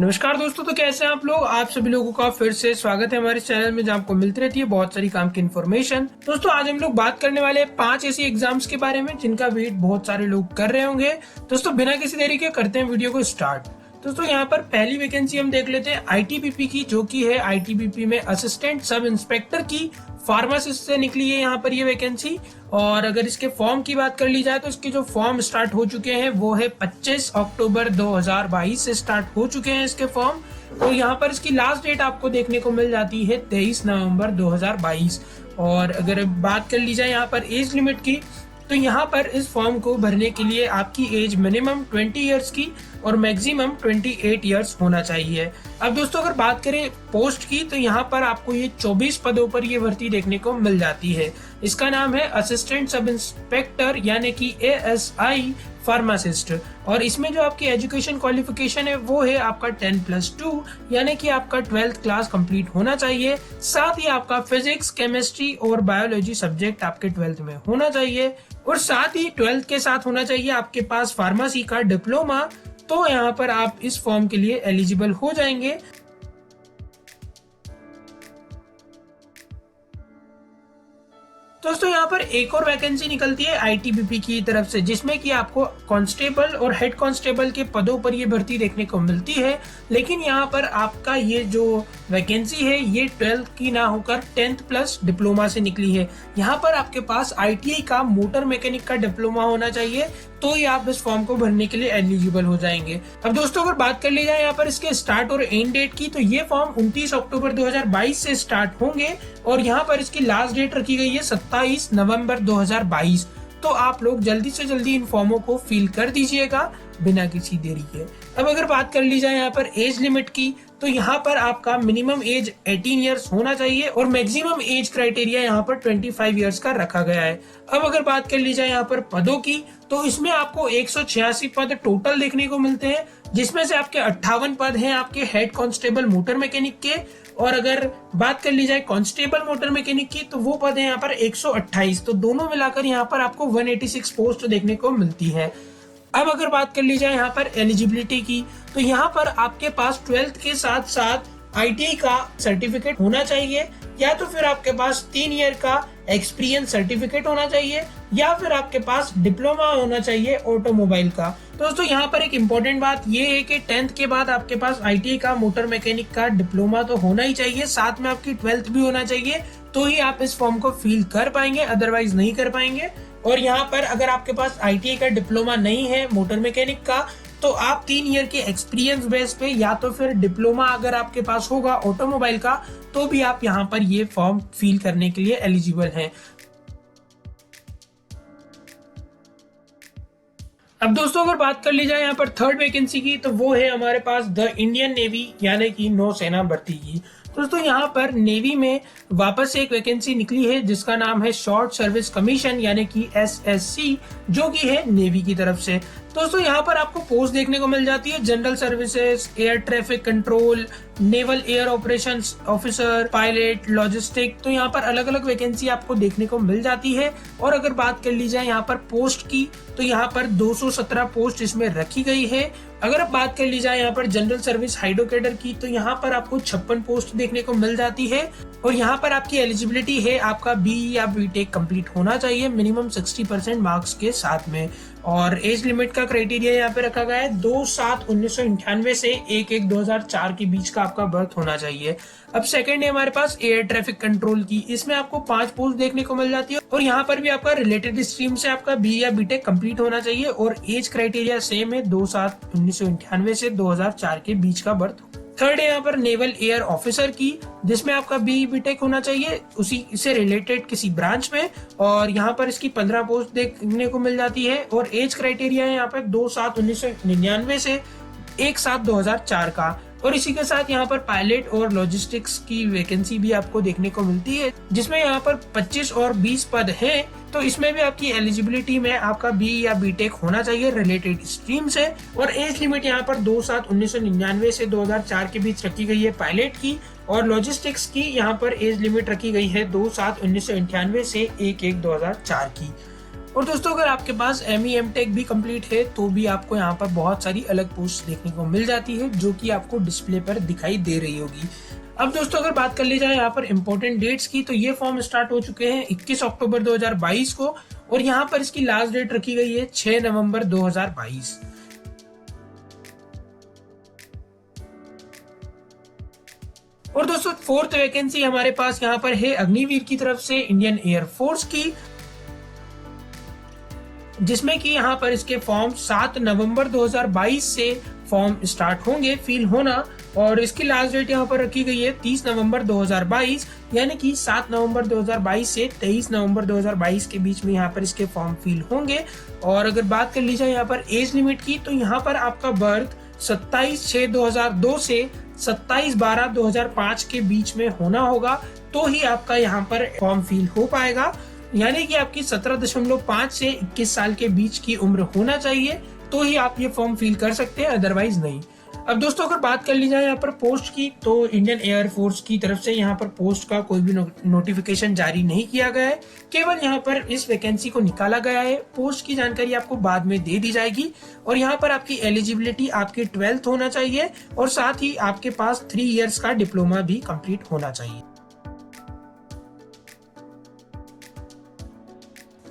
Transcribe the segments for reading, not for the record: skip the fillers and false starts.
नमस्कार दोस्तों, तो कैसे हैं आप लोग। आप सभी लोगों का फिर से स्वागत है हमारे चैनल में, जहां आपको मिलती रहती है बहुत सारी काम की इन्फॉर्मेशन। दोस्तों आज हम लोग बात करने वाले हैं 5 ऐसी एग्जाम्स के बारे में जिनका वेट बहुत सारे लोग कर रहे होंगे। दोस्तों बिना किसी देरी के करते हैं वीडियो को स्टार्ट। दोस्तों यहाँ पर पहली वैकेंसी हम देख लेते हैं आईटीबीपी की, जो कि है आईटीबीपी में असिस्टेंट सब इंस्पेक्टर की फार्मासिस्ट से निकली है यहाँ पर ये वैकेंसी। और अगर इसके फॉर्म की बात कर ली जाए तो इसके जो फॉर्म स्टार्ट हो चुके हैं वो है 25 अक्टूबर 2022 से स्टार्ट हो चुके हैं इसके फॉर्म। तो यहाँ पर इसकी लास्ट डेट आपको देखने को मिल जाती है 23 नवंबर 2022। और अगर बात कर ली जाए यहाँ पर एज लिमिट की, तो यहाँ पर इस फॉर्म को भरने के लिए आपकी एज मिनिमम 20 इयर्स की और मैक्सिमम 28 इयर्स होना चाहिए। अब दोस्तों अगर बात करें पोस्ट की, तो यहाँ पर आपको ये 24 पदों पर ये भर्ती देखने को मिल जाती है। इसका नाम है असिस्टेंट सब इंस्पेक्टर यानी कि ASI फार्मासिस्ट। और इसमें जो आपकी एजुकेशन क्वालिफिकेशन है वो है आपका 10+2 यानी कि आपका 12th क्लास कंप्लीट होना चाहिए। साथ ही आपका फिजिक्स, केमिस्ट्री और बायोलॉजी सब्जेक्ट आपके 12th में होना चाहिए। और साथ ही 12th के साथ होना चाहिए आपके पास फार्मेसी का डिप्लोमा। तो यहाँ पर आप इस फॉर्म के लिए एलिजिबल हो जाएंगे। दोस्तों यहाँ पर एक और वैकेंसी निकलती है आईटीबीपी की तरफ से, जिसमें कि आपको कांस्टेबल और हेड कांस्टेबल के पदों पर ये भर्ती देखने को मिलती है। लेकिन यहाँ पर आपका ये जो वैकेंसी है ये 12th की ना होकर 10th प्लस डिप्लोमा से निकली है। यहाँ पर आपके पास ITI का मोटर मैकेनिक का डिप्लोमा होना चाहिए, तो ही आप इस फॉर्म को भरने के लिए एलिजिबल हो जाएंगे। अब दोस्तों अगर बात कर ली जाए यहाँ पर इसके स्टार्ट और एंड डेट की, तो ये फॉर्म 29 अक्टूबर 2022 से स्टार्ट होंगे और यहाँ पर इसकी लास्ट डेट रखी गई है 27 नवंबर 2022। तो आप लोग जल्दी से जल्दी इन फॉर्मों को फिल कर दीजिएगा बिना किसी देरी के। अब अगर बात कर ली जाए यहाँ पर एज लिमिट की, तो यहाँ पर आपका मिनिमम एज 18 इयर्स होना चाहिए और मैक्सिमम एज क्राइटेरिया यहाँ पर 25 इयर्स का रखा गया है। अब अगर बात कर ली जाए यहाँ पर पदों की, तो इसमें आपको 186 पद टोटल देखने को मिलते हैं, जिसमें से आपके 58 पद हैं आपके हेड कांस्टेबल मोटर मैकेनिक के। और अगर बात कर ली जाए कांस्टेबल मोटर मैकेनिक की, तो वो पद है यहाँ पर 128। तो दोनों मिलाकर यहाँ पर आपको 186 पोस्ट देखने को मिलती है। अब अगर बात कर ली जाए यहाँ पर एलिजिबिलिटी की, तो यहाँ पर आपके पास 12th के साथ साथ ITI का सर्टिफिकेट होना चाहिए, या तो फिर आपके पास 3 ईयर का एक्सपीरियंस सर्टिफिकेट होना चाहिए, या फिर आपके पास डिप्लोमा होना चाहिए ऑटोमोबाइल का। दोस्तों यहाँ पर एक इम्पोर्टेंट बात ये है कि 10th के बाद आपके पास ITI का मोटर मैकेनिक का डिप्लोमा तो होना ही चाहिए, साथ में आपकी 12th भी होना चाहिए, तो ही आप इस फॉर्म को फिल कर पाएंगे, अदरवाइज नहीं कर पाएंगे। और यहाँ पर अगर आपके पास ITI का डिप्लोमा नहीं है मोटर मैकेनिक का, तो आप 3 ईयर के एक्सपीरियंस बेस पे या तो फिर डिप्लोमा अगर आपके पास होगा ऑटोमोबाइल का, तो भी आप यहाँ पर ये फॉर्म फिल करने के लिए एलिजिबल हैं। अब दोस्तों अगर बात कर ली जाए यहाँ पर थर्ड वैकेंसी की, तो वो है हमारे पास द इंडियन नेवी यानी कि नौसेना भर्ती की। दोस्तों यहाँ पर नेवी में वापस से एक वैकेंसी निकली है जिसका नाम है शॉर्ट सर्विस कमीशन यानी कि SSC, जो कि है नेवी की तरफ से। दोस्तों यहाँ पर आपको पोस्ट देखने को मिल जाती है general services, air traffic control, naval air operations officer, pilot, logistic. तो यहाँ पर अलग अलग वैकेंसी आपको देखने को मिल जाती है। और अगर बात कर ली जाए यहाँ पर पोस्ट की, तो यहाँ पर 217 पोस्ट इसमें रखी गई है। अगर अब बात कर ली जाए यहाँ पर जनरल सर्विस हाइड्रो कैडर की, तो यहाँ पर आपको 56 पोस्ट देखने को मिल जाती है। और यहाँ पर आपकी एलिजिबिलिटी है आपका BE या BTech कंप्लीट होना चाहिए मिनिमम 60% मार्क्स के साथ में। और एज लिमिट का क्राइटेरिया यहाँ पे रखा गया है 2/7/1998 से 1/1/2004 के बीच का आपका बर्थ होना चाहिए। अब सेकंड है हमारे पास एयर ट्रैफिक कंट्रोल की, इसमें आपको 5 पोस्ट देखने को मिल जाती है। और यहाँ पर भी आपका रिलेटेड स्ट्रीम से आपका BE या BTech कंप्लीट होना चाहिए और एज क्राइटेरिया सेम है 2/7/1998 से 2004 के बीच का बर्थ। थर्ड है यहाँ पर नेवल एयर ऑफिसर की, जिसमें आपका BE BTech होना चाहिए उसी से रिलेटेड किसी ब्रांच में। और यहाँ पर इसकी 15 पोस्ट देखने को मिल जाती है और एज क्राइटेरिया है यहाँ पर 2/7/1999 से 1/7/2004 का। और इसी के साथ यहाँ पर पायलट और लॉजिस्टिक्स की वैकेंसी भी आपको देखने को मिलती है, जिसमें यहाँ पर 25 और 20 पद हैं। तो इसमें भी आपकी एलिजिबिलिटी में आपका BE या BTech होना चाहिए रिलेटेड स्ट्रीम से। और एज लिमिट यहाँ पर 2/7/1999 से 2004 के बीच रखी गई है पायलट की। और लॉजिस्टिक्स की यहाँ पर एज लिमिट रखी गई है 2/7/1998 से 1/1/2004 की। और दोस्तों अगर आपके पास ME MTech भी कंप्लीट है तो भी आपको यहाँ पर बहुत सारी अलग पोस्ट देखने को मिल जाती है जो कि आपको डिस्प्ले पर दिखाई दे रही होगी। अब दोस्तों अगर बात कर ली जाए यहाँ पर इम्पोर्टेंट डेट्स की, तो ये फॉर्म स्टार्ट हो चुके हैं 21 अक्टूबर 2022 को और यहाँ पर इसकी लास्ट डेट रखी गई है 6 नवंबर 2022। और दोस्तों फोर्थ वैकेंसी हमारे पास यहाँ पर है अग्निवीर की तरफ से इंडियन एयरफोर्स की, जिसमें कि यहाँ पर इसके फॉर्म 7 नवंबर 2022 से फॉर्म स्टार्ट होंगे फिल होना और इसकी लास्ट डेट यहाँ पर रखी गई है 30 नवंबर 2022, यानी कि 7 नवंबर 2022 से 23 नवंबर 2022 के बीच में यहाँ पर इसके फॉर्म फिल होंगे। और अगर बात कर ली जाए यहाँ पर एज लिमिट की, तो यहाँ पर आपका बर्थ 27/6/2002 से 27/12/2005 के बीच में होना होगा, तो ही आपका यहाँ पर फॉर्म फिल हो पाएगा। यानी कि आपकी 17.5 से 21 साल के बीच की उम्र होना चाहिए, तो ही आप ये फॉर्म फिल कर सकते हैं, अदरवाइज नहीं। अब दोस्तों अगर बात कर ली जाए यहाँ पर पोस्ट की, तो इंडियन एयरफोर्स की तरफ से यहाँ पर पोस्ट का कोई भी नोटिफिकेशन जारी नहीं किया गया है, केवल यहाँ पर इस वैकेंसी को निकाला गया है। पोस्ट की जानकारी आपको बाद में दे दी जाएगी और यहाँ पर आपकी एलिजिबिलिटी आपकी 12th होना चाहिए और साथ ही आपके पास 3 इयर्स का डिप्लोमा भी कंप्लीट होना चाहिए।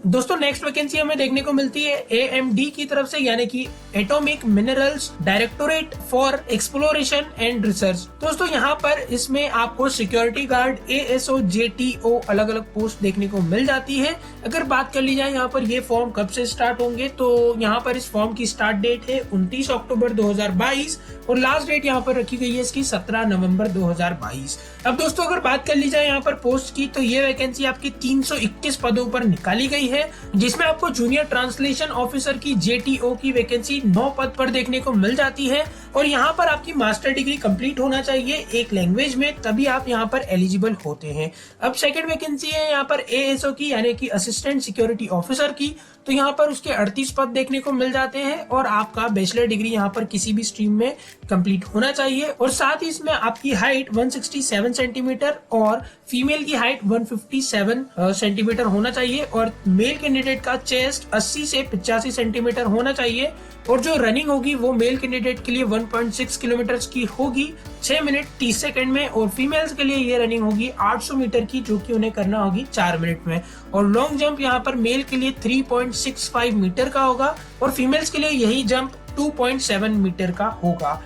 दोस्तों नेक्स्ट वैकेंसी हमें देखने को मिलती है AMD की तरफ से, यानी कि atomic minerals directorate for exploration and research. दोस्तों यहाँ पर इसमें आपको सिक्योरिटी गार्ड, ASO, JTO अलग अलग पोस्ट देखने को मिल जाती है। अगर बात कर ली जाए यहाँ पर ये फॉर्म कब से स्टार्ट होंगे, तो यहाँ पर इस फॉर्म की स्टार्ट डेट है 29 अक्टूबर 2022 और लास्ट डेट यहाँ पर रखी गई है इसकी 17 नवंबर 2022। अब दोस्तों अगर बात कर ली जाए यहाँ पर पोस्ट की, तो ये वैकेंसी आपकी 321 पदों पर निकाली गई है, जिसमें आपको जूनियर ट्रांसलेशन ऑफिसर की JTO की वैकेंसी 9 पद पर देखने को मिल जाती है और यहाँ पर आपकी मास्टर डिग्री कंप्लीट होना चाहिए एक लैंग्वेज में, तभी आप यहाँ पर एलिजिबल होते हैं। अब सेकंड वैकेंसी है यहाँ पर ASO की, यानी कि असिस्टेंट सिक्योरिटी ऑफिसर की, तो यहाँ पर उसके 38 पद देखने को मिल जाते हैं और आपका बैचलर डिग्री यहाँ पर किसी भी स्ट्रीम में कंप्लीट होना चाहिए और साथ ही इसमें आपकी हाइट 167 सेंटीमीटर और फीमेल की हाइट 157 सेंटीमीटर होना चाहिए और मेल कैंडिडेट का चेस्ट 80 से 85 सेंटीमीटर होना चाहिए और जो रनिंग होगी वो मेल कैंडिडेट के लिए 1.6 किलोमीटर की होगी 6 मिनट 30 सेकंड में और फीमेल्स के लिए ये रनिंग होगी 800 मीटर की, जो कि उन्हें करना होगी 4 मिनट में। और लॉन्ग जंप यहाँ पर मेल के लिए 3.65 मीटर का होगा और फीमेल्स के लिए यही जंप 2.7 मीटर का होगा।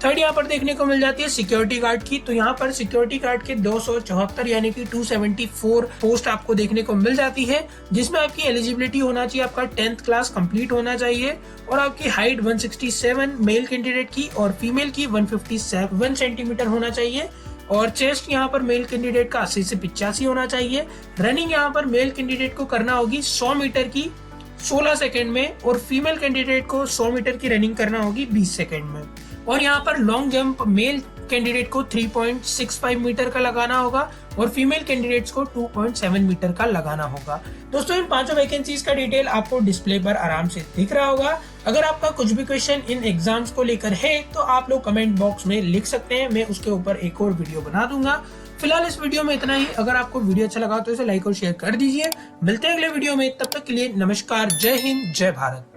थर्ड यहाँ पर देखने को मिल जाती है सिक्योरिटी गार्ड की, तो यहाँ पर सिक्योरिटी गार्ड के 274 यानी कि 274 पोस्ट आपको देखने को मिल जाती है, जिसमें आपकी एलिजिबिलिटी होना चाहिए आपका 10th क्लास कंप्लीट होना चाहिए और आपकी हाइट 167 मेल कैंडिडेट की और फीमेल की 157 सेंटीमीटर होना चाहिए और चेस्ट यहाँ पर मेल कैंडिडेट का 80 से 85 होना चाहिए। रनिंग यहाँ पर मेल कैंडिडेट को करना होगी 100 मीटर की 16 सेकंड में और फीमेल कैंडिडेट को 100 मीटर की रनिंग करना होगी 20 सेकंड में। और यहाँ पर लॉन्ग जंप मेल कैंडिडेट को 3.65 मीटर का लगाना होगा और फीमेल कैंडिडेट्स को 2.7 मीटर का लगाना होगा। दोस्तों इन 5 वैकेंसीज का डिटेल आपको डिस्प्ले पर आराम से दिख रहा होगा। अगर आपका कुछ भी क्वेश्चन इन एग्जाम्स को लेकर है तो आप लोग कमेंट बॉक्स में लिख सकते हैं, मैं उसके ऊपर एक और वीडियो बना दूंगा। फिलहाल इस वीडियो में इतना ही। अगर आपको वीडियो अच्छा लगा तो इसे लाइक और शेयर कर दीजिए। मिलते हैं अगले वीडियो में, तब तक के लिए नमस्कार, जय हिंद, जय भारत।